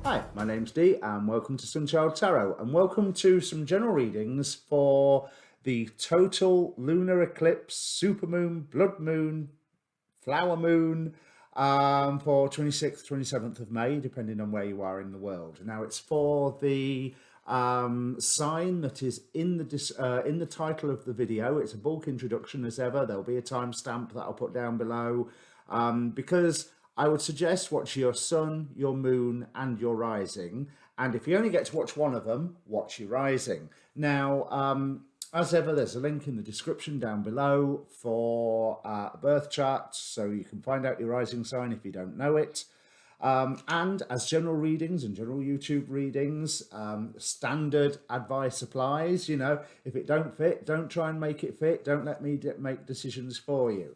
Hi, my name's Dee and welcome to Sunchild Tarot and welcome to some general readings for the total lunar eclipse, supermoon, blood moon, flower moon for 26th, 27th of May, depending on where you are in the world. Now it's for the sign that is in the title of the video. It's a bulk introduction as ever. There'll be a timestamp that I'll put down below because I would suggest watch your sun, your moon, and your rising. And if you only get to watch one of them, watch your rising. Now, as ever, there's a link in the description down below for a birth chart, so you can find out your rising sign if you don't know it. And as general readings and general YouTube readings, standard advice applies. You know, if it don't fit, don't try and make it fit. Don't let me make decisions for you.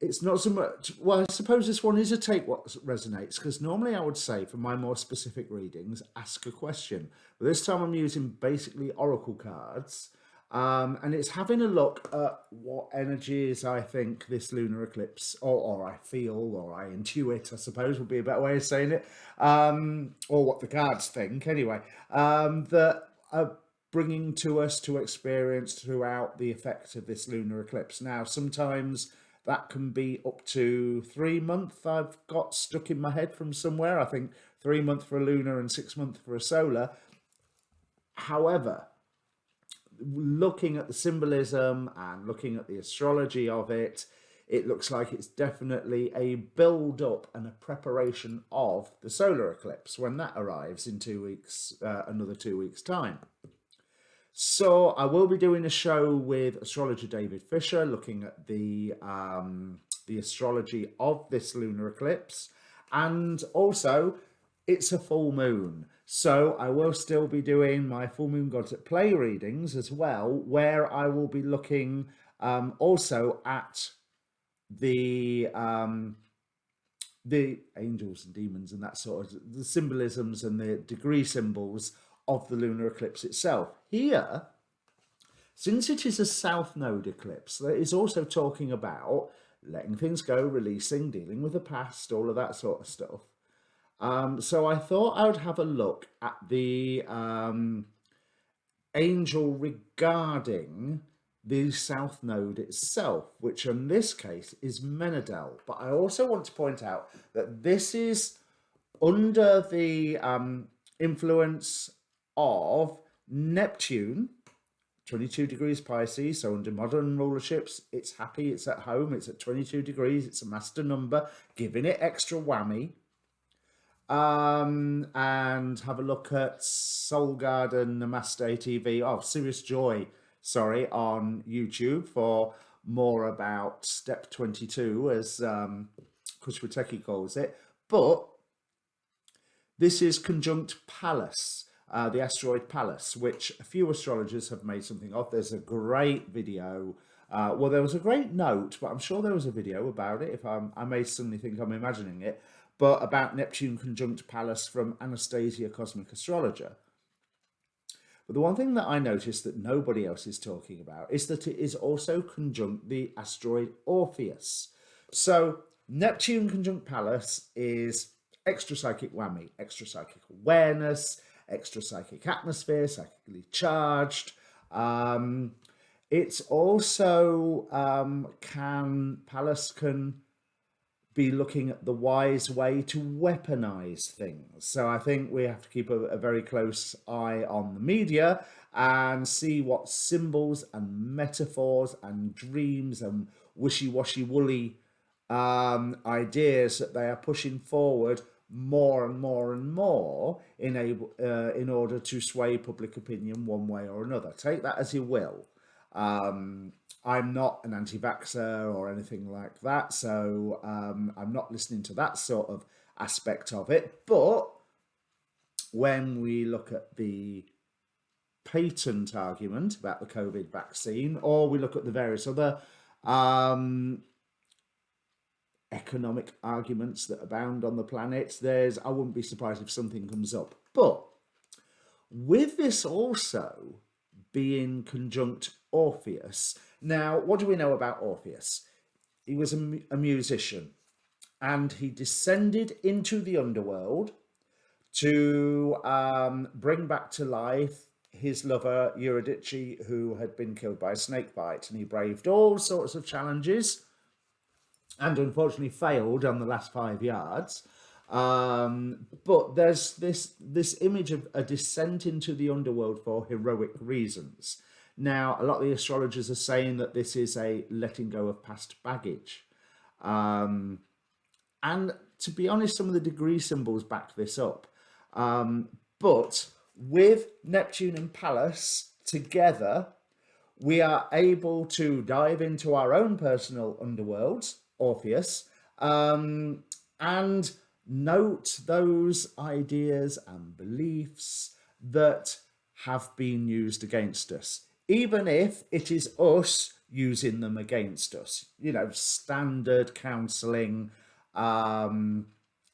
It's not so much, well, I suppose this one is a take what resonates, because normally I would say for my more specific readings, ask a question. But this time I'm using basically oracle cards, and it's having a look at what energies I think this lunar eclipse, or I feel, or I intuit, I suppose would be a better way of saying it, or what the cards think anyway, that are bringing to us to experience throughout the effect of this lunar eclipse. Now, sometimes that can be up to 3 months. I've got stuck in my head from somewhere. I think 3 months for a lunar and 6 months for a solar. However, looking at the symbolism and looking at the astrology of it, it looks like it's definitely a build up and a preparation of the solar eclipse when that arrives in 2 weeks, another 2 weeks' time. So I will be doing a show with astrologer David Fisher, looking at the astrology of this lunar eclipse, and also it's a full moon. So I will still be doing my full moon gods at play readings as well, where I will be looking also at the angels and demons and that sort of the symbolisms and the degree symbols of the lunar eclipse itself. Here, since it is a south node eclipse, that is also talking about letting things go, releasing, dealing with the past, all of that sort of stuff. So I thought I would have a look at the angel regarding the south node itself, which in this case is Menadel. But I also want to point out that this is under the influence of Neptune, 22 degrees Pisces. So under modern rulerships, it's happy, it's at home, it's at 22 degrees, it's a master number, giving it extra whammy. And have a look at Soul Garden Namaste TV, Serious Joy, sorry, on YouTube for more about step 22, as Kushwateki calls it. But this is conjunct Pallas, the asteroid Pallas, which a few astrologers have made something of. There's a great video. Well, there was a great note, but I'm sure there was a video about it. If I may suddenly think I'm imagining it, but about Neptune conjunct Pallas from Anastasia Cosmic Astrologer. But the one thing that I noticed that nobody else is talking about is that it is also conjunct the asteroid Orpheus. So Neptune conjunct Pallas is extra psychic whammy, extra psychic awareness, extra psychic atmosphere, psychically charged. It's also Pallas can be looking at the wise way to weaponize things. So I think we have to keep a very close eye on the media and see what symbols and metaphors and dreams and wishy-washy woolly ideas that they are pushing forward more and more and more in order to sway public opinion one way or another. Take that as you will. I'm not an anti-vaxxer or anything like that, so I'm not listening to that sort of aspect of it. But when we look at the patent argument about the COVID vaccine, or we look at the various other economic arguments that abound on the planet, I wouldn't be surprised if something comes up. But with this also being conjunct Orpheus, now what do we know about Orpheus? He was a musician. and he descended into the underworld to bring back to life his lover Eurydice, who had been killed by a snake bite, and he braved all sorts of challenges and unfortunately failed on the last 5 yards. But there's this image of a descent into the underworld for heroic reasons. Now, a lot of the astrologers are saying that this is a letting go of past baggage. And to be honest, some of the degree symbols back this up. But with Neptune and Pallas together, we are able to dive into our own personal underworlds, Orpheus, and note those ideas and beliefs that have been used against us, even if it is us using them against us. You know, standard counseling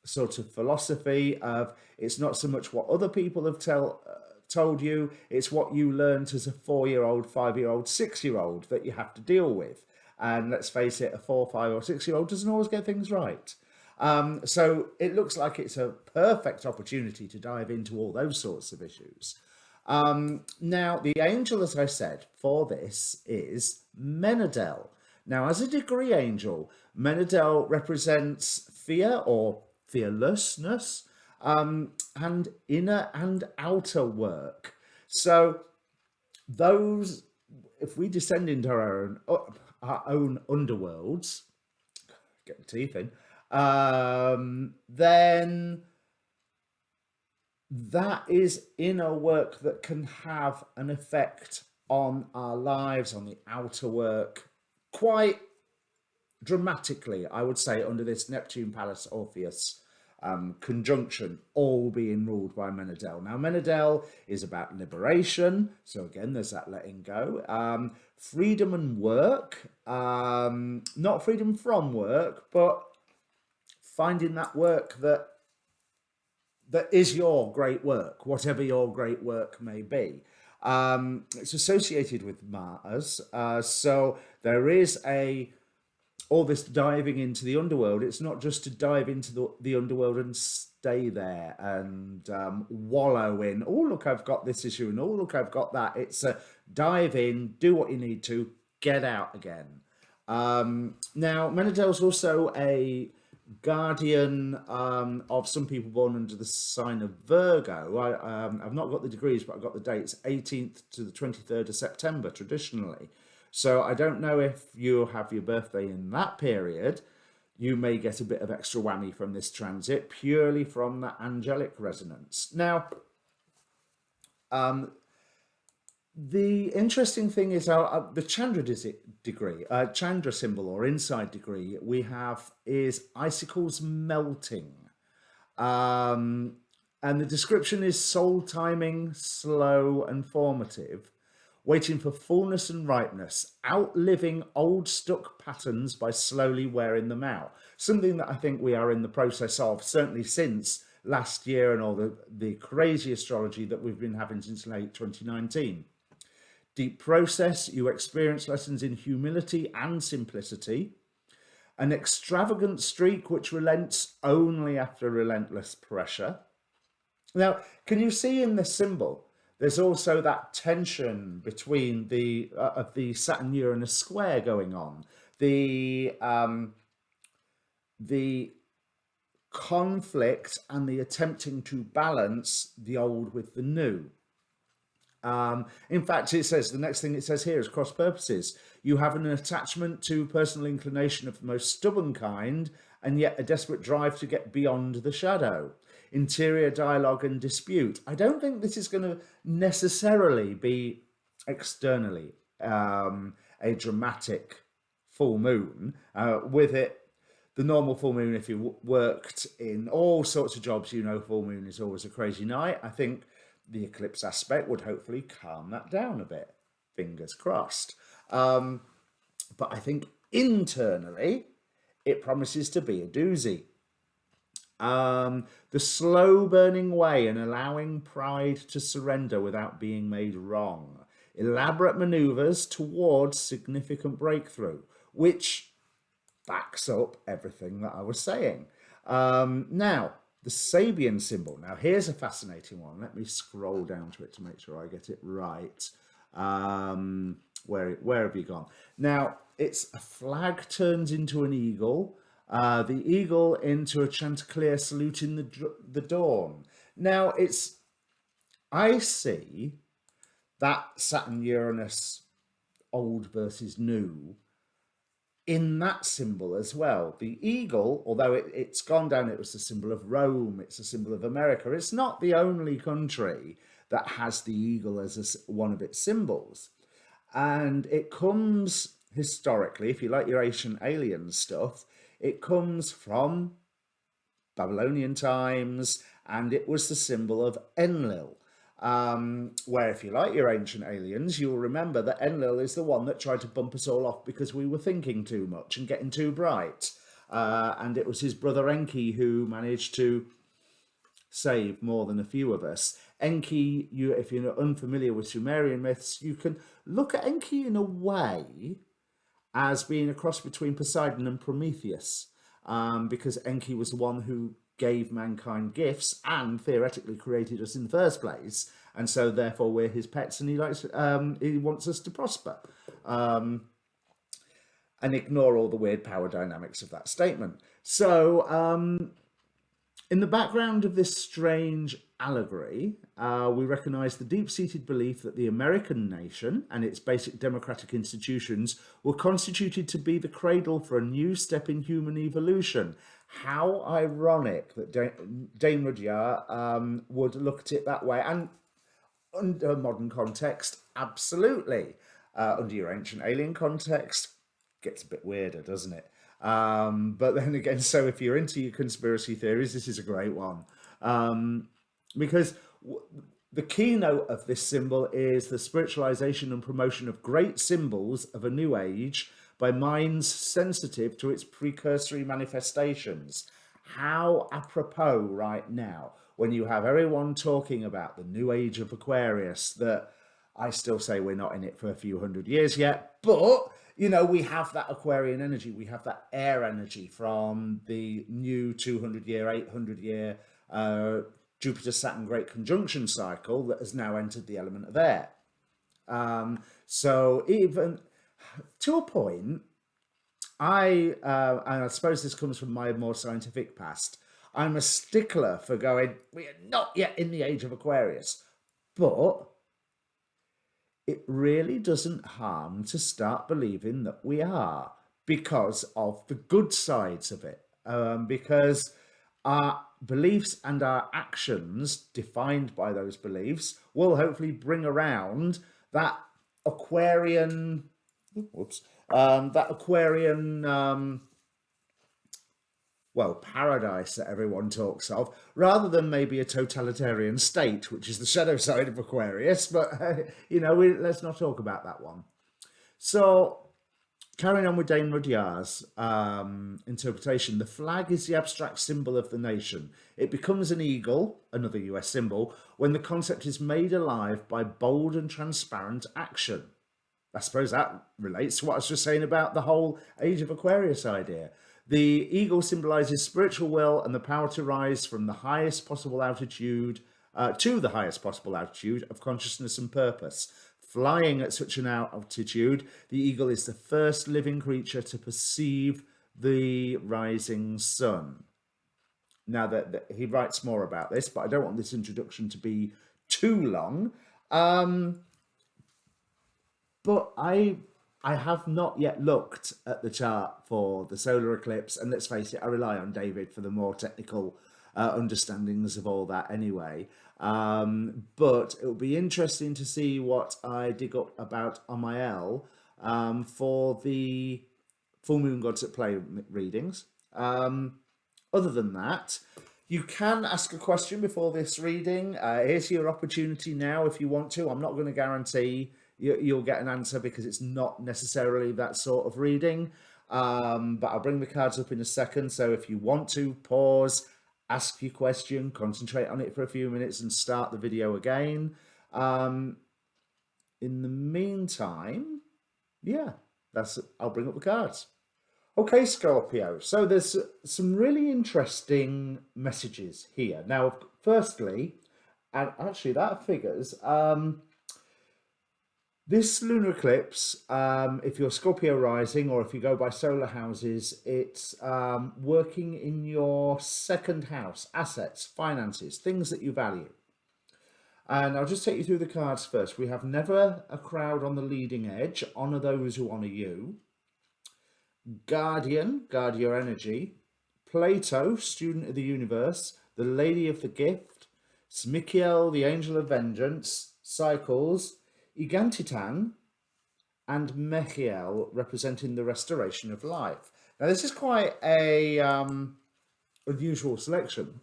sort of philosophy of it's not so much what other people have told you, it's what you learned as a 4-year-old, 5-year-old, 6-year-old that you have to deal with. And let's face it, a 4, 5 or 6-year-old doesn't always get things right. So it looks like it's a perfect opportunity to dive into all those sorts of issues. Now, the angel, as I said, for this is Menadel. Now, as a degree angel, Menadel represents fear or fearlessness, and inner and outer work. So those, if we descend into our own underworlds, get the teeth in, then that is inner work that can have an effect on our lives, on the outer work, quite dramatically, I would say, under this Neptune Pallas Orpheus conjunction, all being ruled by Menadel. Now, Menadel is about liberation. So again, there's that letting go. Freedom and work. Not freedom from work, but finding that work that is your great work, whatever your great work may be. It's associated with Mars. So there is all this diving into the underworld. It's not just to dive into the underworld and stay there and wallow in, oh, look, I've got this issue, and oh, look, I've got that. It's a dive in, do what you need to, get out again. Now, Menadel's also a guardian of some people born under the sign of Virgo. I've not got the degrees, but I've got the dates, 18th to the 23rd of September, traditionally. So I don't know if you have your birthday in that period, you may get a bit of extra whammy from this transit, purely from that angelic resonance. Now, the interesting thing is the Chandra degree, Chandra symbol or inside degree we have is icicles melting. And the description is soul timing, slow and formative, waiting for fullness and ripeness, outliving old stuck patterns by slowly wearing them out. Something that I think we are in the process of, certainly since last year and all the crazy astrology that we've been having since late 2019. Deep process, you experience lessons in humility and simplicity. An extravagant streak which relents only after relentless pressure. Now, can you see in this symbol, there's also that tension between the Saturn-Uranus square going on. The conflict and the attempting to balance the old with the new. In fact, it says, the next thing it says here is cross purposes. You have an attachment to personal inclination of the most stubborn kind, and yet a desperate drive to get beyond the shadow. Interior dialogue and dispute. I don't think this is going to necessarily be externally a dramatic full moon. With it, the normal full moon, if you worked in all sorts of jobs, you know full moon is always a crazy night. I think the eclipse aspect would hopefully calm that down a bit. Fingers crossed. But I think internally, it promises to be a doozy. The slow burning way and allowing pride to surrender without being made wrong. Elaborate maneuvers towards significant breakthrough, which backs up everything that I was saying. Now, the Sabian symbol. Now, here's a fascinating one. Let me scroll down to it to make sure I get it right. Where have you gone? Now, it's a flag turns into an eagle. The eagle into a chanticleer saluting the dawn. Now, I see that Saturn Uranus old versus new in that symbol as well. The eagle, although it's gone down, it was a symbol of Rome, it's a symbol of America. It's not the only country that has the eagle as one of its symbols. And it comes historically, if you like your ancient alien stuff, it comes from Babylonian times, and it was the symbol of Enlil. Where, if you like your ancient aliens, you'll remember that Enlil is the one that tried to bump us all off because we were thinking too much and getting too bright. And it was his brother Enki who managed to save more than a few of us. Enki, if you're unfamiliar with Sumerian myths, you can look at Enki in a way as being a cross between Poseidon and Prometheus, because Enki was the one who gave mankind gifts and theoretically created us in the first place, and so therefore we're his pets, and he wants us to prosper, and ignore all the weird power dynamics of that statement. So in the background of this strange allegory, we recognise the deep-seated belief that the American nation and its basic democratic institutions were constituted to be the cradle for a new step in human evolution. How ironic that Dame Rudyard would look at it that way. And under modern context, absolutely. Under your ancient alien context, gets a bit weirder, doesn't it? But then again, so if you're into your conspiracy theories, this is a great one. Because the keynote of this symbol is the spiritualization and promotion of great symbols of a new age by minds sensitive to its precursory manifestations. How apropos right now, when you have everyone talking about the new age of Aquarius, that I still say we're not in it for a few hundred years yet, but we have that Aquarian energy, we have that air energy from the new 200-year, 800-year Jupiter-Saturn Great Conjunction cycle that has now entered the element of air. So even to a point, and I suppose this comes from my more scientific past, I'm a stickler for going, we are not yet in the age of Aquarius, but it really doesn't harm to start believing that we are, because of the good sides of it, because our beliefs and our actions defined by those beliefs will hopefully bring around that Aquarian paradise that everyone talks of, rather than maybe a totalitarian state, which is the shadow side of Aquarius. But let's not talk about that one. So, carrying on with Dame Rudyard's interpretation, the flag is the abstract symbol of the nation. It becomes an eagle, another US symbol, when the concept is made alive by bold and transparent action. I suppose that relates to what I was just saying about the whole Age of Aquarius idea. The eagle symbolizes spiritual will and the power to rise from the highest possible altitude to the highest possible altitude of consciousness and purpose. Flying at such an altitude, the eagle is the first living creature to perceive the rising sun. Now, that he writes more about this, but I don't want this introduction to be too long. But I have not yet looked at the chart for the solar eclipse, and let's face it, I rely on David for the more technical understandings of all that anyway. But it will be interesting to see what I dig up about Amael for the full moon gods at play readings. Other than that, you can ask a question before this reading. Here's your opportunity now if you want to. I'm not going to guarantee you'll get an answer because it's not necessarily that sort of reading. But I'll bring the cards up in a second. So if you want to, pause, ask your question, concentrate on it for a few minutes and start the video again. In the meantime, yeah, I'll bring up the cards. Okay, Scorpio. So there's some really interesting messages here. Now, firstly, and actually that figures, this lunar eclipse, if you're Scorpio rising or if you go by solar houses, it's working in your second house, assets, finances, things that you value. And I'll just take you through the cards first. We have never a crowd on the leading edge, honor those who honor you. Guardian, guard your energy. Plato, student of the universe. The lady of the gift. Smikiel, the angel of vengeance. Cycles. Igantitan, and Mechiel, representing the restoration of life. Now, this is quite a unusual selection,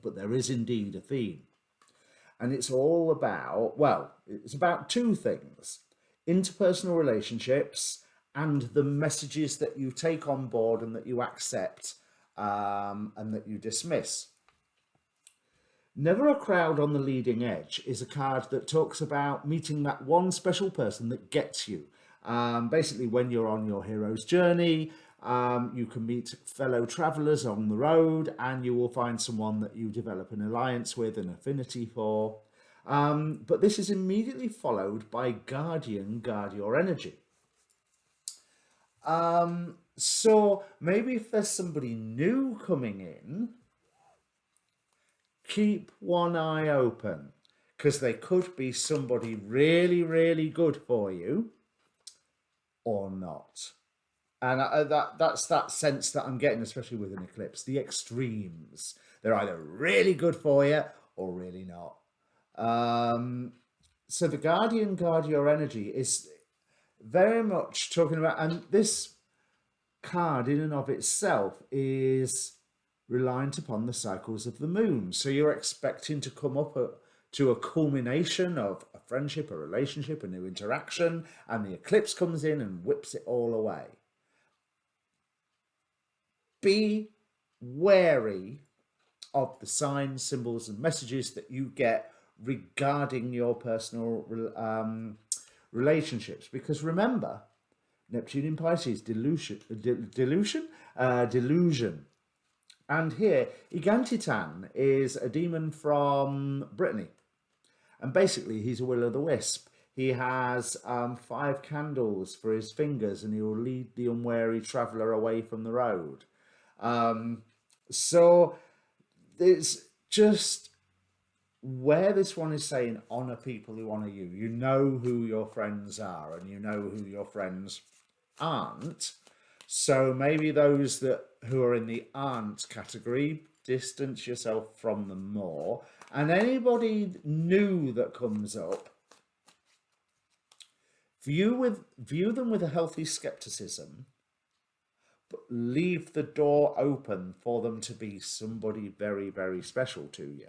but there is indeed a theme. And it's all about, well, it's about two things: interpersonal relationships and the messages that you take on board and that you accept and that you dismiss. Never a crowd on the leading edge is a card that talks about meeting that one special person that gets you. Basically, when you're on your hero's journey, you can meet fellow travelers on the road and you will find someone that you develop an alliance with, an affinity for. But this is immediately followed by Guardian, guard your energy. So maybe if there's somebody new coming in, keep one eye open, because they could be somebody really, really good for you or not. And that's that sense that I'm getting, especially with an eclipse, the extremes. They're either really good for you or really not. So the Guardian, guard your energy is very much talking about, and this card in and of itself is reliant upon the cycles of the moon. So you're expecting to come up to a culmination of a friendship, a relationship, a new interaction, and the eclipse comes in and whips it all away. Be wary of the signs, symbols, and messages that you get regarding your personal relationships. Because remember, Neptune in Pisces, delusion. And here, Igantitan is a demon from Brittany. And basically, he's a will-o'-the-wisp. He has 5 candles for his fingers, and he will lead the unwary traveller away from the road. So there's just where this one is saying honor people who honor you. You know who your friends are, and you know who your friends aren't. So maybe those who are in the aren't category, distance yourself from them more. And anybody new that comes up, view them with a healthy skepticism, but leave the door open for them to be somebody very, very special to you.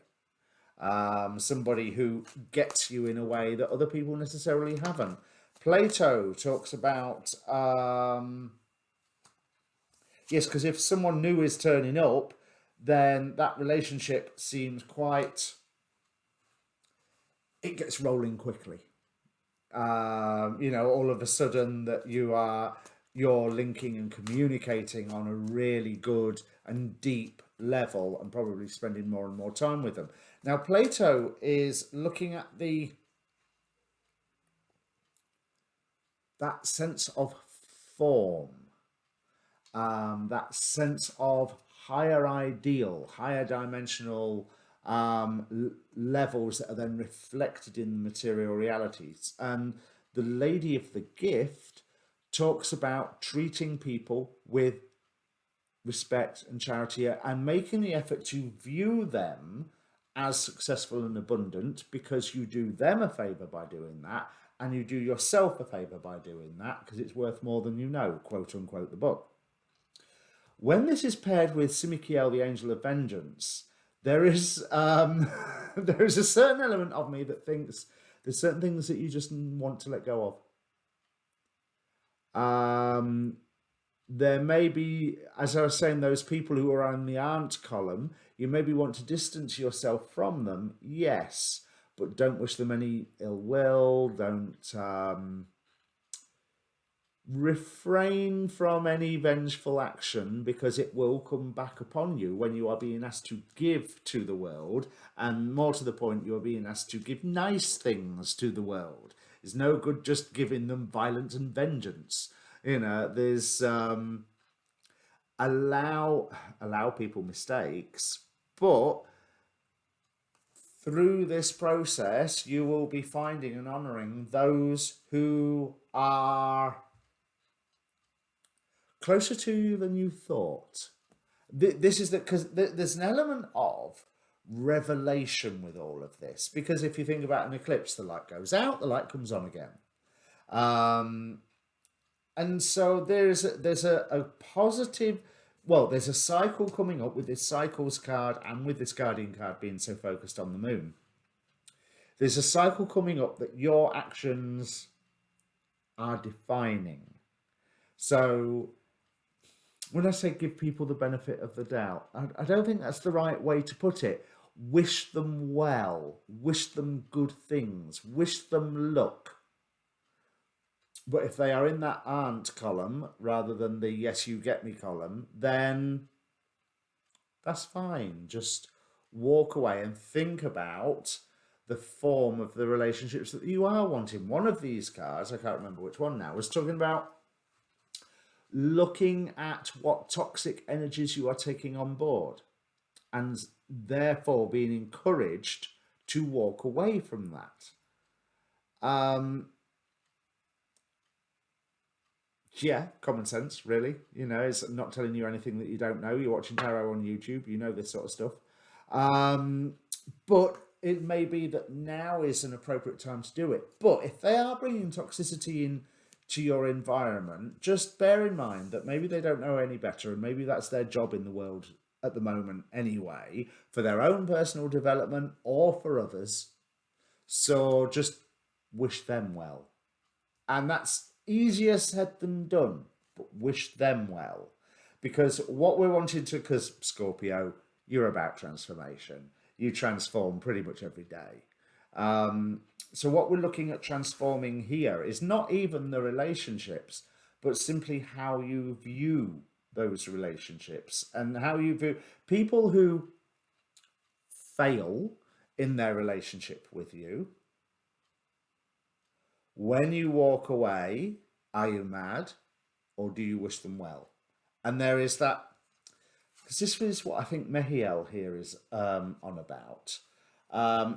Somebody who gets you in a way that other people necessarily haven't. Plato talks about, yes, because if someone new is turning up, then that relationship seems it gets rolling quickly. All of a sudden that you're linking and communicating on a really good and deep level and probably spending more and more time with them. Now, Plato is looking at that sense of form, that sense of higher ideal, higher dimensional levels that are then reflected in the material realities. And the Lady of the Gift talks about treating people with respect and charity and making the effort to view them as successful and abundant, because you do them a favor by doing that, and you do yourself a favor by doing that, because it's worth more than you know, quote unquote, the book. When this is paired with Simikiel, the angel of vengeance, there is there is a certain element of me that thinks there's certain things that you just want to let go of. There may be, as I was saying, those people who are on the aren't column, you maybe want to distance yourself from them, yes, but don't wish them any ill will, don't refrain from any vengeful action because it will come back upon you when you are being asked to give to the world, and more to the point, you are being asked to give nice things to the world. It's no good just giving them violence and vengeance. There's allow people mistakes, but through this process you will be finding and honoring those who are closer to you than you thought. This is because there's an element of revelation with all of this. Because if you think about an eclipse, the light goes out, the light comes on again. And so there's a positive. Well, there's a cycle coming up with this cycles card and with this guardian card being so focused on the moon. There's a cycle coming up that your actions are defining. So when I say give people the benefit of the doubt, I don't think that's the right way to put it. Wish them well, wish them good things, wish them luck. But if they are in that aren't column rather than the yes you get me column, then that's fine. Just walk away and think about the form of the relationships that you are wanting. One of these cards, I can't remember which one now, was talking about looking at what toxic energies you are taking on board and therefore being encouraged to walk away from that. Yeah, common sense, really. It's not telling you anything that you don't know. You're watching tarot on YouTube, you know this sort of stuff. But it may be that now is an appropriate time to do it. But if they are bringing toxicity in to your environment, just bear in mind that maybe they don't know any better, and maybe that's their job in the world at the moment anyway, for their own personal development or for others. So just wish them well. And that's easier said than done, but wish them well. Because what we're wanting to, because Scorpio, you're about transformation. You transform pretty much every day. So what we're looking at transforming here is not even the relationships, but simply how you view those relationships and how you view people who fail in their relationship with you. When you walk away, are you mad or do you wish them well? And there is that, because this is what I think Mehiel here is on about.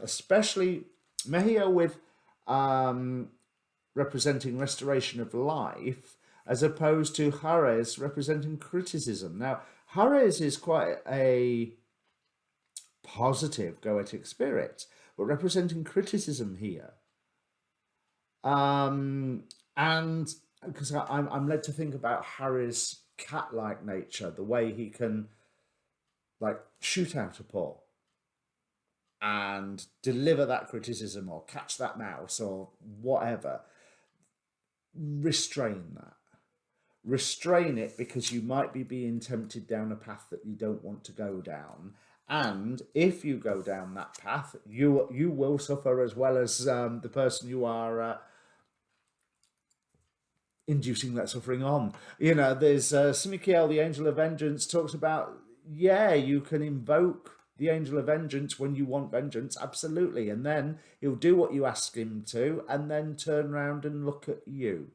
Especially Mehiel with representing restoration of life, as opposed to Hares representing criticism. Now, Hares is quite a positive goetic spirit, but representing criticism here. And because I'm led to think about Harry's cat-like nature, the way he can like shoot out a paw and deliver that criticism or catch that mouse or whatever. Restrain that. Restrain it, because you might be being tempted down a path that you don't want to go down. And if you go down that path, you will suffer as well as the person you are inducing that suffering on. There's Simikiel, the Angel of Vengeance, talks about, you can invoke the Angel of Vengeance when you want vengeance, absolutely. And then he'll do what you ask him to and then turn around and look at you.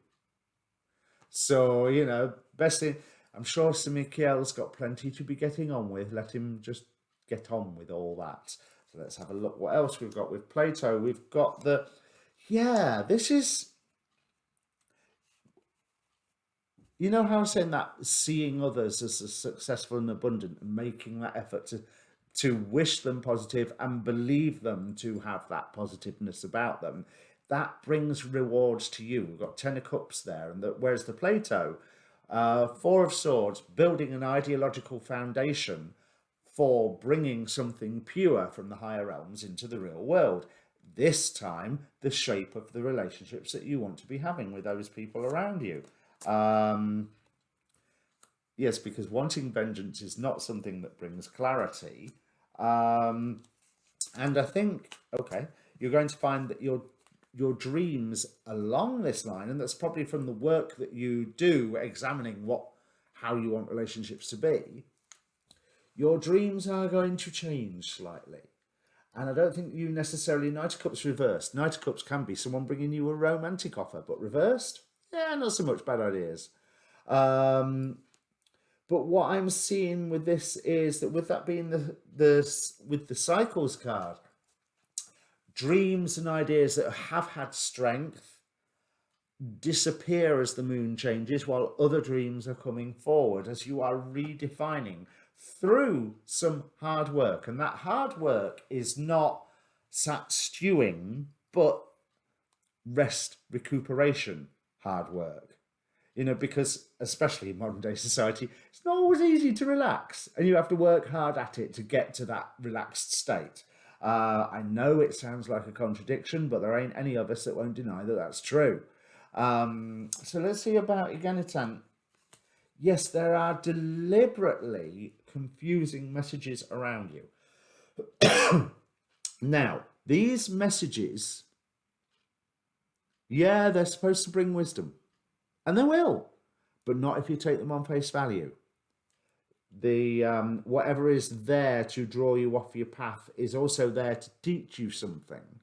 So, best thing, I'm sure Simikiel's got plenty to be getting on with. Let him just get on with all that. So let's have a look what else we've got with Plato. We've got this is, how I'm saying that seeing others as successful and abundant and making that effort to wish them positive and believe them to have that positiveness about them, that brings rewards to you. We've got 10 of Cups there, and whereas the Plato, 4 of Swords, building an ideological foundation for bringing something pure from the higher realms into the real world. This time, the shape of the relationships that you want to be having with those people around you. Yes, because wanting vengeance is not something that brings clarity. And I think, okay, you're going to find that you're your dreams along this line, and that's probably from the work that you do examining how you want relationships to be, your dreams are going to change slightly. And I don't think you necessarily, Knight of Cups reversed. Knight of Cups can be someone bringing you a romantic offer, but reversed, yeah, not so much bad ideas. But what I'm seeing with this is that with that being with the cycles card, dreams and ideas that have had strength disappear as the moon changes, while other dreams are coming forward as you are redefining through some hard work. And that hard work is not sat stewing, but rest, recuperation, hard work. Because especially in modern day society, it's not always easy to relax, and you have to work hard at it to get to that relaxed state. I know it sounds like a contradiction, but there ain't any of us that won't deny that that's true. So let's see about Iganitan. Yes, there are deliberately confusing messages around you. Now, these messages, yeah, they're supposed to bring wisdom. And they will, but not if you take them on face value. The whatever is there to draw you off your path is also there to teach you something.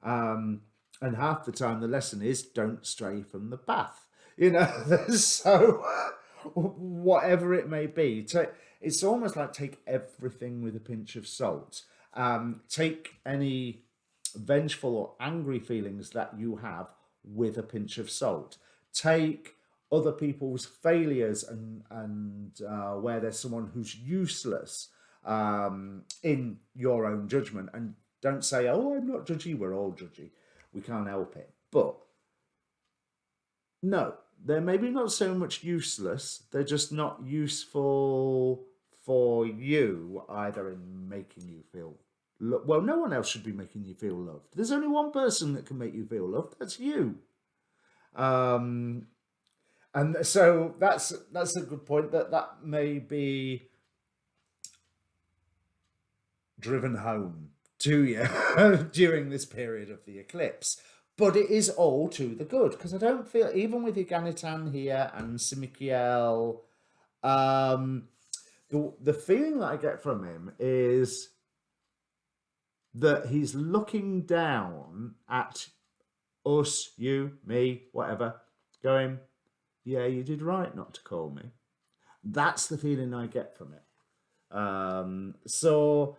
And half the time the lesson is don't stray from the path. So whatever it may be, it's almost like take everything with a pinch of salt. Take any vengeful or angry feelings that you have with a pinch of salt. Take other people's failures and where there's someone who's useless in your own judgment, and don't say, oh, I'm not judgy, we're all judgy, we can't help it. But no, they're maybe not so much useless, they're just not useful for you, either in making you feel well, no one else should be making you feel loved. There's only one person that can make you feel loved, that's you. And so that's a good point, that may be driven home to you during this period of the eclipse. But it is all to the good, because I don't feel, even with Iganitan here and Simikiel, the feeling that I get from him is that he's looking down at us, you, me, whatever, going, yeah, you did right not to call me. That's the feeling I get from it. So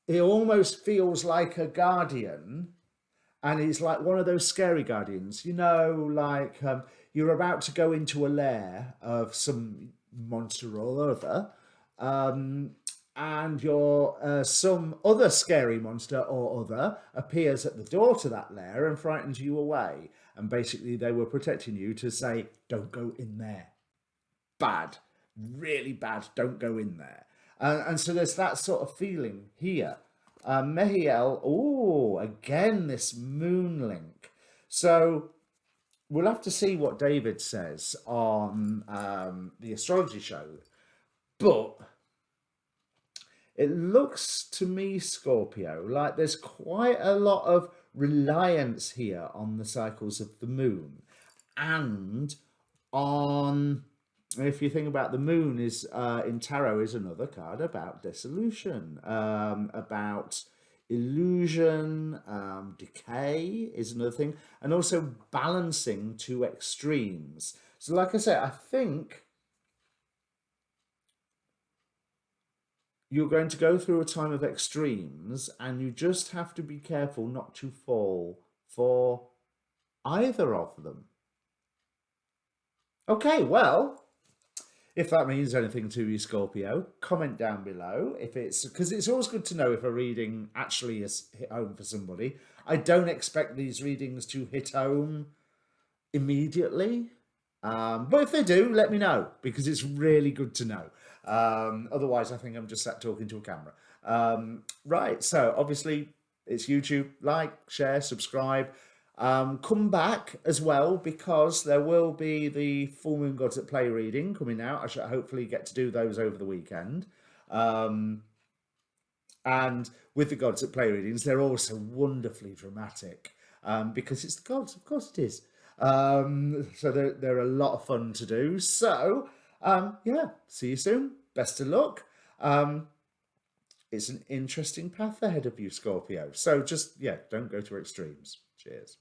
it almost feels like a guardian, and he's like one of those scary guardians, like you're about to go into a lair of some monster or other, and some other scary monster or other appears at the door to that lair and frightens you away. And basically they were protecting you to say, don't go in there. Bad, really bad, don't go in there. And so there's that sort of feeling here. Mehiel, again, this moon link. So we'll have to see what David says on the astrology show. But it looks to me, Scorpio, like there's quite a lot of reliance here on the cycles of the moon, and on, if you think about the moon is in tarot is another card about dissolution, about illusion, decay is another thing, and also balancing two extremes. So like I say, I think you're going to go through a time of extremes, and you just have to be careful not to fall for either of them. Okay, well, if that means anything to you, Scorpio, comment down below. Because it's always good to know if a reading actually has hit home for somebody. I don't expect these readings to hit home immediately. But if they do, let me know, because it's really good to know. Otherwise, I think I'm just sat talking to a camera. Right, so obviously it's YouTube. Like, share, subscribe. Come back as well, because there will be the Full Moon Gods at Play reading coming out. I shall hopefully get to do those over the weekend. And with the Gods at Play readings, they're also wonderfully dramatic. because it's the gods. Of course it is. So they're a lot of fun to do. So yeah, see you soon. Best of luck. It's an interesting path ahead of you, Scorpio. So just, yeah, don't go to extremes. Cheers.